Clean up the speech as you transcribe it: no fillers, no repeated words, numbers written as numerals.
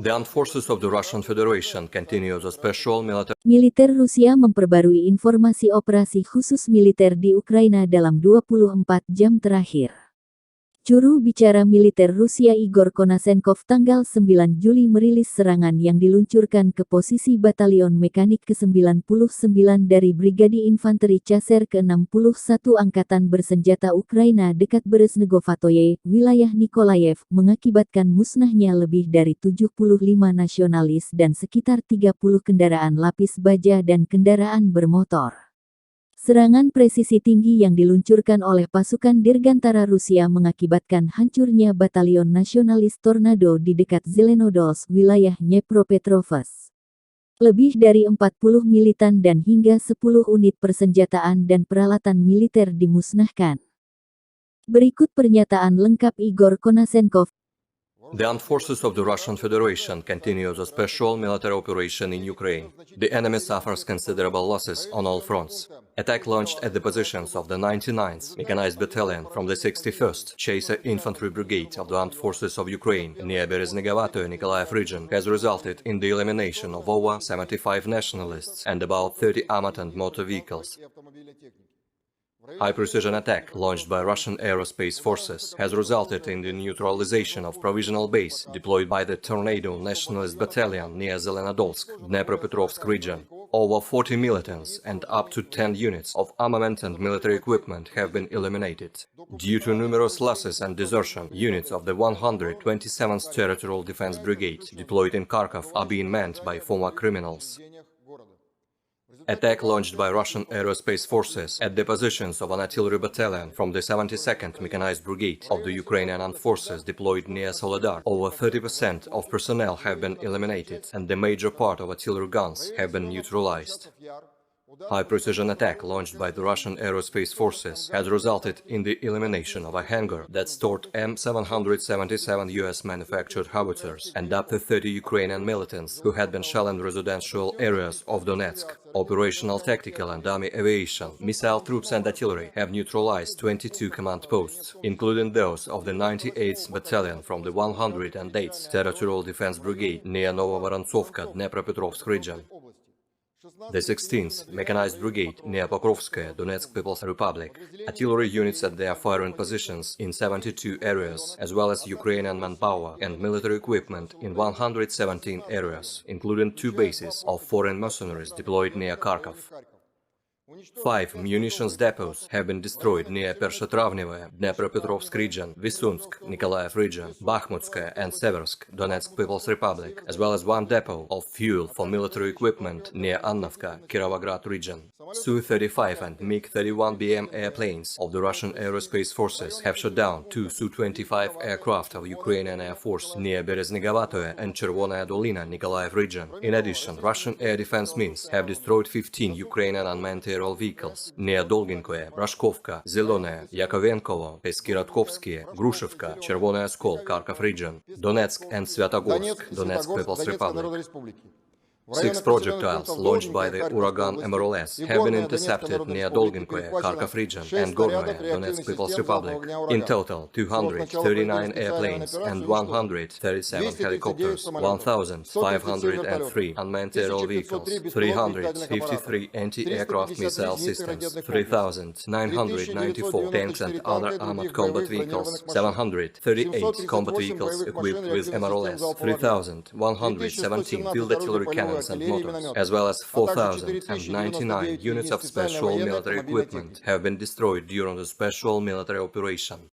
The armed forces of the Russian Federation continue the special military. Militer Rusia memperbarui informasi operasi khusus militer di Ukraina dalam 24 jam terakhir. Juru bicara militer Rusia Igor Konasenkov tanggal 9 Juli merilis serangan yang diluncurkan ke posisi Batalion Mekanik ke-99 dari Brigade Infanteri Chaser ke-61 Angkatan Bersenjata Ukraina dekat Beresnegovatoye, wilayah Nikolaev, mengakibatkan musnahnya lebih dari 75 nasionalis dan sekitar 30 kendaraan lapis baja dan kendaraan bermotor. Serangan presisi tinggi yang diluncurkan oleh pasukan Dirgantara Rusia mengakibatkan hancurnya Batalion Nasionalis Tornado di dekat Zelenodolsk, wilayah Dnepropetrovsk. Lebih dari 40 militan dan hingga 10 unit persenjataan dan peralatan militer dimusnahkan. Berikut pernyataan lengkap Igor Konasenkov. The armed forces of the Russian Federation continue the special military operation in Ukraine. The enemy suffers considerable losses on all fronts. Attack launched at the positions of the 99th Mechanized Battalion from the 61st Chaser Infantry Brigade of the Armed Forces of Ukraine near Beresnegovatoye Nikolaev region has resulted in the elimination of over 75 nationalists and about 30 armored and motor vehicles. High-precision attack launched by Russian aerospace forces has resulted in the neutralization of provisional base deployed by the Tornado Nationalist Battalion near Zelenodolsk, Dnepropetrovsk region. Over 40 militants and up to 10 units of armament and military equipment have been eliminated. Due to numerous losses and desertion, units of the 127th Territorial Defense Brigade deployed in Kharkov are being manned by former criminals. Attack launched by Russian aerospace forces at the positions of an artillery battalion from the 72nd Mechanized Brigade of the Ukrainian Armed Forces deployed near Soledar. Over 30% of personnel have been eliminated and the major part of artillery guns have been neutralized. High-precision attack launched by the Russian aerospace forces has resulted in the elimination of a hangar that stored M777 US-manufactured howitzers and up to 30 Ukrainian militants who had been shelling residential areas of Donetsk. Operational, tactical and army aviation, missile troops and artillery have neutralized 22 command posts, including those of the 98th Battalion from the 108th Territorial Defense Brigade near Novovorontsovka, Dnepropetrovsk region. The 16th Mechanized Brigade near Pokrovskaya, Donetsk People's Republic. Artillery units at their firing positions in 72 areas, as well as Ukrainian manpower and military equipment in 117 areas, including 2 bases of foreign mercenaries deployed near Kharkov. 5 munitions depots have been destroyed near Pershetravnevoye, Dnepropetrovsk region, Vysunsk, Nikolaev region, Bakhmutskaya and Seversk, Donetsk People's Republic, as well as 1 depot of fuel for military equipment near Annovka, Kirovograd region. Su-35 and MiG-31BM airplanes of the Russian aerospace forces have shot down 2 Su-25 aircraft of Ukrainian Air Force near Beresnegovatoye and Chervonaya Dolina, Nikolaev region. In addition, Russian air defense means have destroyed 15 Ukrainian unmanned aerial vehicles near Dolginkoye, Rashkovka, Zelonaya, Yakovenkovo, Peskiratkovsky, Grushevka, Chervonaya Skol, Kharkov region, Donetsk and Svyatogorsk, Donetsk People's Republic. 6 projectiles launched by the Uragan MRLS have been intercepted near Dolginkoye, Kharkov region and Gornoye, Donetsk People's Republic. In total, 239 airplanes and 137 helicopters, 1,503 unmanned aerial vehicles, 353 anti-aircraft missile systems, 3,994 tanks and other armored combat vehicles, 738 combat vehicles equipped with MRLS, 3,117 field artillery cannons and motors, as well as 4,099 units of special military equipment have been destroyed during the special military operation.